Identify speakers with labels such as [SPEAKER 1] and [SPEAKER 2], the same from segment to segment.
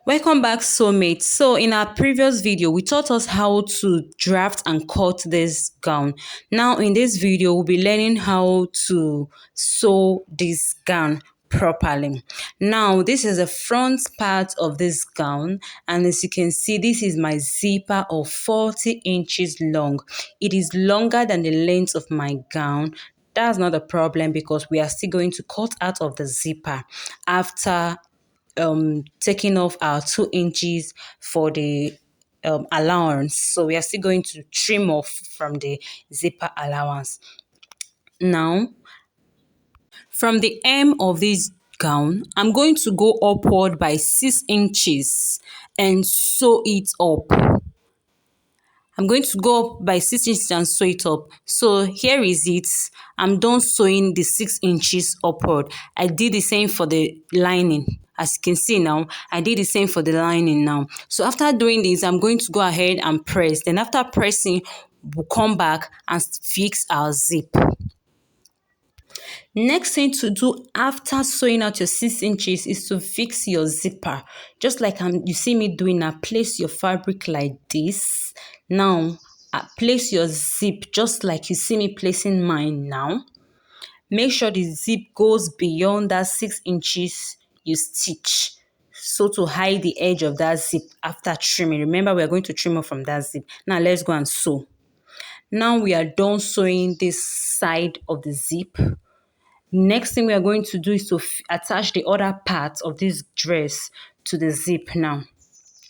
[SPEAKER 1] Welcome back, soulmates. So, in our previous video, we taught us how to draft and cut this gown. Now, in this video, we'll be learning how to sew this gown properly. Now, this is the front part of this gown, and as you can see, this is my zipper of 40 inches long. It is longer than the length of my gown. That's not a problem because we are still going to cut out of the zipper after taking off our 2 inches for the allowance. So we are still going to trim off from the zipper allowance. Now, from the hem of this gown, I'm going to go upward by 6 inches and sew it up. I'm going to go up by 6 inches and sew it up. So here is it. I'm done sewing the 6 inches upward. I did the same for the lining. As you can see now, I did the same for the lining now. So after doing this, I'm going to go ahead and press. Then after pressing, we'll come back and fix our zip. Next thing to do after sewing out your 6 inches is to fix your zipper. Just like you see me doing now, place your fabric like this. Now, place your zip just like you see me placing mine now. Make sure the zip goes beyond that 6 inches you stitch. So to hide the edge of that zip after trimming. Remember, we are going to trim off from that zip. Now let's go and sew. Now we are done sewing this side of the zip. Next thing we are going to do is to attach the other part of this dress to the zip now.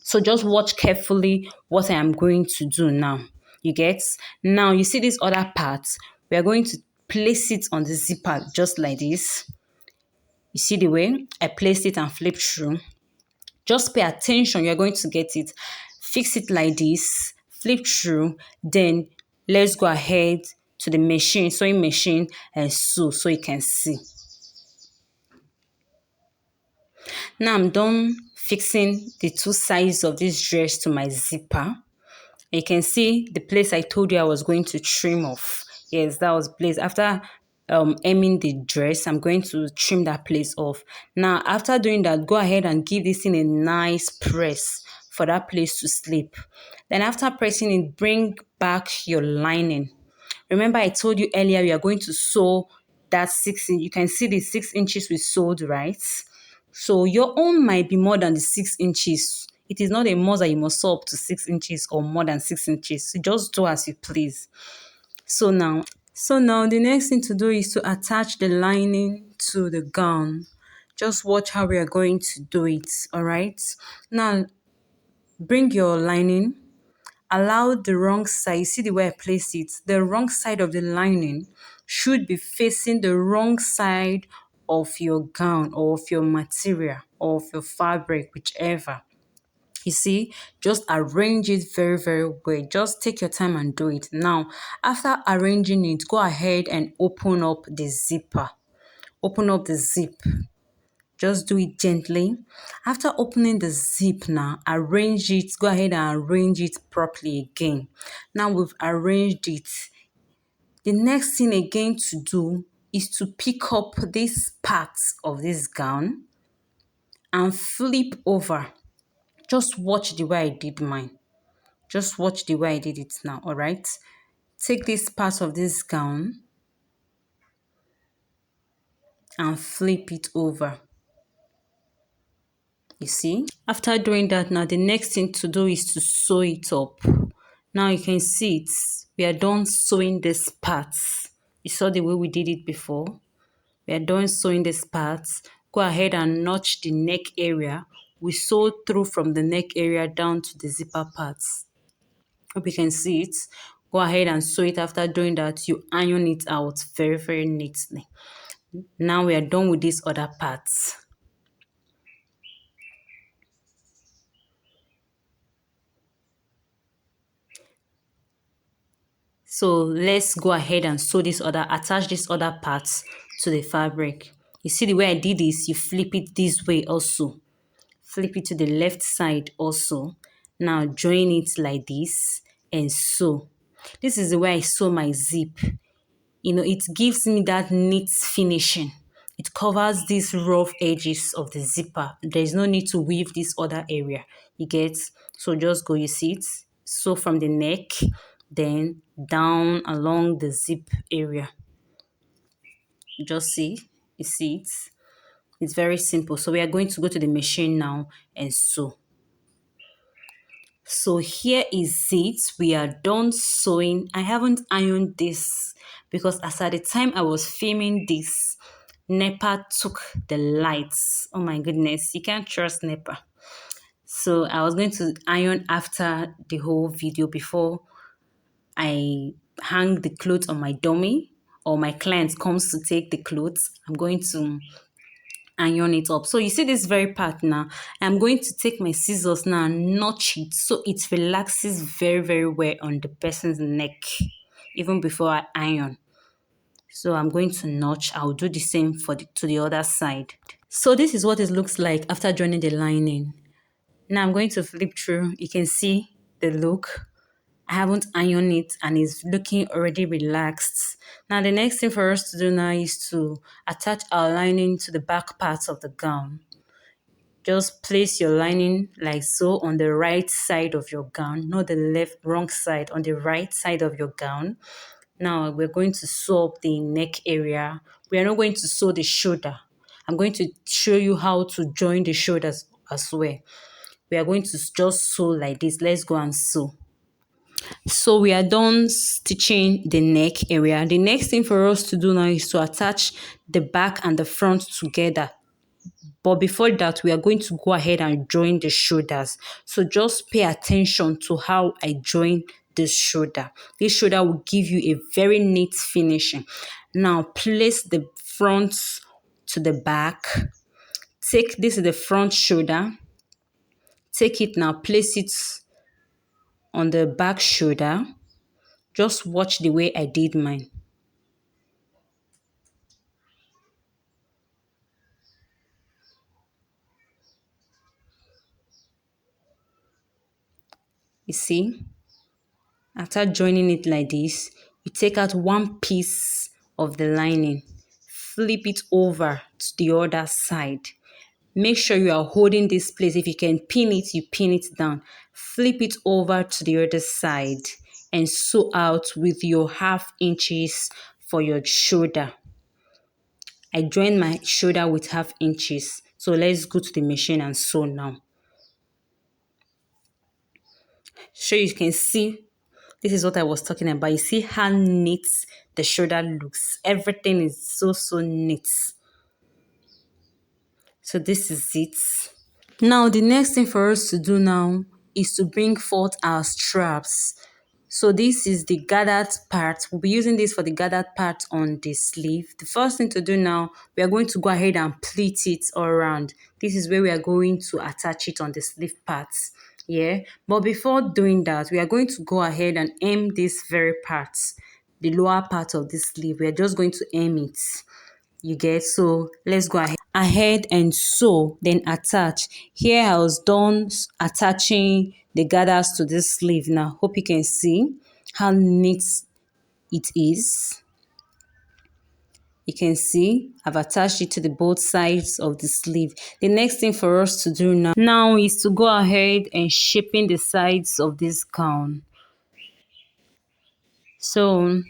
[SPEAKER 1] So just watch carefully what I am going to do now. You get? Now you see this other part. We are going to place it on the zipper just like this. You see the way I placed it and flip through. Just pay attention. You're going to get it. Fix it like this. Flip through. Then let's go ahead to the machine, sewing machine, and sew so you can see. Now I'm done fixing the two sides of this dress to my zipper. You can see the place I told you I was going to trim off. Yes, that was place. After hemming the dress, I'm going to trim that place off. Now, after doing that, go ahead and give this thing a nice press for that place to slip. Then after pressing it, bring back your lining. Remember I told you earlier we are going to sew that 6 inch. You can see the 6 inches we sewed, right? So your own might be more than the 6 inches. It is not a must that you must sew up to 6 inches or more than 6 inches. So just do as you please. So now the next thing to do is to attach the lining to the gown. Just watch how we are going to do it. All right. Now bring your lining. Allow the wrong side. See the way I place it? The wrong side of the lining should be facing the wrong side of your gown or of your material or of your fabric, whichever. You see, just arrange it very, very well. Just take your time and do it. Now, after arranging it, go ahead and open up the zipper. Open up the zip. Just do it gently. After opening the zip now, arrange it. Go ahead and arrange it properly again. Now we've arranged it. The next thing again to do is to pick up this part of this gown and flip over. Just watch the way I did mine. Just watch the way I did it now, all right? Take this part of this gown and flip it over. You see? After doing that now, the next thing to do is to sew it up. Now you can see it. We are done sewing this part. You saw the way we did it before. We are done sewing this part. Go ahead and notch the neck area. We sew through from the neck area down to the zipper parts. Hope you can see it. Go ahead and sew it. After doing that, you iron it out very, very neatly. Now we are done with these other parts. So let's go ahead and sew attach this other parts to the fabric. You see the way I did this, you flip it this way also. Flip it to the left side also. Now join it like this and sew. This is the way I sew my zip. You know, it gives me that neat finishing. It covers these rough edges of the zipper. There's no need to weave this other area. You get? So just go, you see it? So from the neck, then down along the zip area. Just see, you see it? It's very simple. So we are going to go to the machine now and sew. So here is it. We are done sewing. I haven't ironed this because as at the time I was filming this, NEPA took the lights. Oh my goodness, you can't trust NEPA. So I was going to iron after the whole video before I hang the clothes on my dummy or my client comes to take the clothes. I'm going to iron it up. So you see this very part now, I'm going to take my scissors now and notch it so it relaxes very, very well on the person's neck even before I iron. So I'm going to notch. I'll do the same for to the other side. So this is what it looks like after joining the lining. Now I'm going to flip through. You can see the look. I haven't ironed it and it's looking already relaxed. Now the next thing for us to do now is to attach our lining to the back part of the gown. Just place your lining like so on the right side of your gown, not the left, wrong side, on the right side of your gown. Now we're going to sew up the neck area. We are not going to sew the shoulder. I'm going to show you how to join the shoulders as well. We are going to just sew like this. Let's go and sew. So we are done stitching the neck area. The next thing for us to do now is to attach the back and the front together. But before that, we are going to go ahead and join the shoulders. So just pay attention to how I join this shoulder. This shoulder will give you a very neat finishing. Now place the front to the back. Take this is the front shoulder. Take it now, place it on the back shoulder. Just watch the way I did mine. You see, after joining it like this, you take out one piece of the lining, flip it over to the other side. Make sure you are holding this place. If you can pin it, you pin it down. Flip it over to the other side and sew out with your 1/2 inches for your shoulder. I joined my shoulder with 1/2 inches. So let's go to the machine and sew now. So you can see, this is what I was talking about. You see how neat the shoulder looks. Everything is so, so neat. So this is it. Now, the next thing for us to do now is to bring forth our straps. So this is the gathered part. We'll be using this for the gathered part on the sleeve. The first thing to do now, we are going to go ahead and pleat it all around. This is where we are going to attach it on the sleeve parts. Yeah, but before doing that, we are going to go ahead and hem this very part, the lower part of the sleeve. We are just going to hem it. You get? So let's go ahead and sew, then attach. Here I was done attaching the gathers to this sleeve. Now hope you can see how neat it is. You can see I've attached it to the both sides of the sleeve. The next thing for us to do now is to go ahead and shaping the sides of this gown. So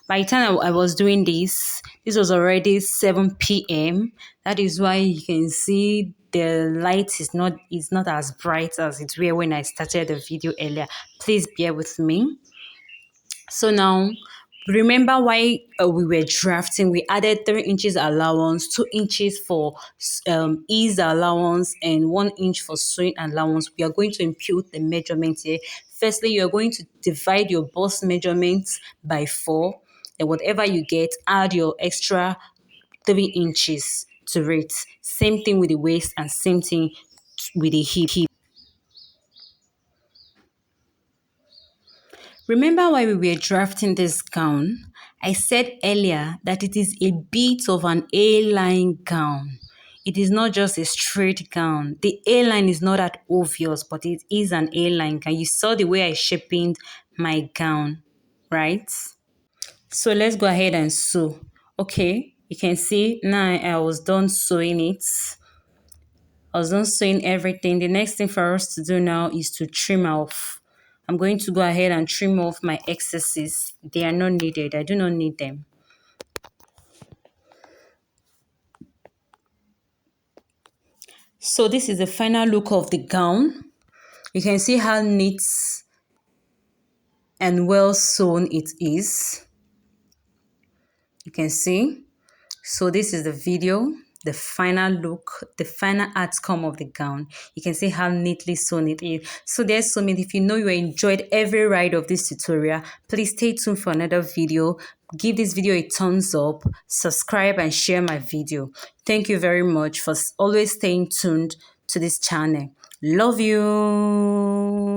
[SPEAKER 1] by the time I was doing this was already 7 p.m. That is why you can see the light is not as bright as it were when I started the video earlier. Please bear with me. So now, remember why we were drafting? We added 3 inches allowance, 2 inches for ease allowance, and 1 inch for sewing allowance. We are going to impute the measurements here. Firstly, you are going to divide your bust measurements by 4. And whatever you get, add your extra 3 inches to it. Same thing with the waist and same thing with the hip. Remember why we were drafting this gown? I said earlier that it is a bit of an A-line gown. It is not just a straight gown. The A-line is not that obvious, but it is an A-line gown. You saw the way I shaped my gown, right? So let's go ahead and sew. Okay, You can see now I was done sewing it. I was done sewing everything. The next thing for us to do now is to trim off. I'm going to go ahead and trim off my excesses. They are not needed. I do not need them. So this is the final look of the gown. You can see how neat and well sewn it is. You can see. So this is the video, the final look, the final outcome of the gown. You can see how neatly sewn it is. So there's so many. If you know you enjoyed every ride of this tutorial, please stay tuned for another video. Give this video a thumbs up, subscribe and share my video. Thank you very much for always staying tuned to this channel. Love you.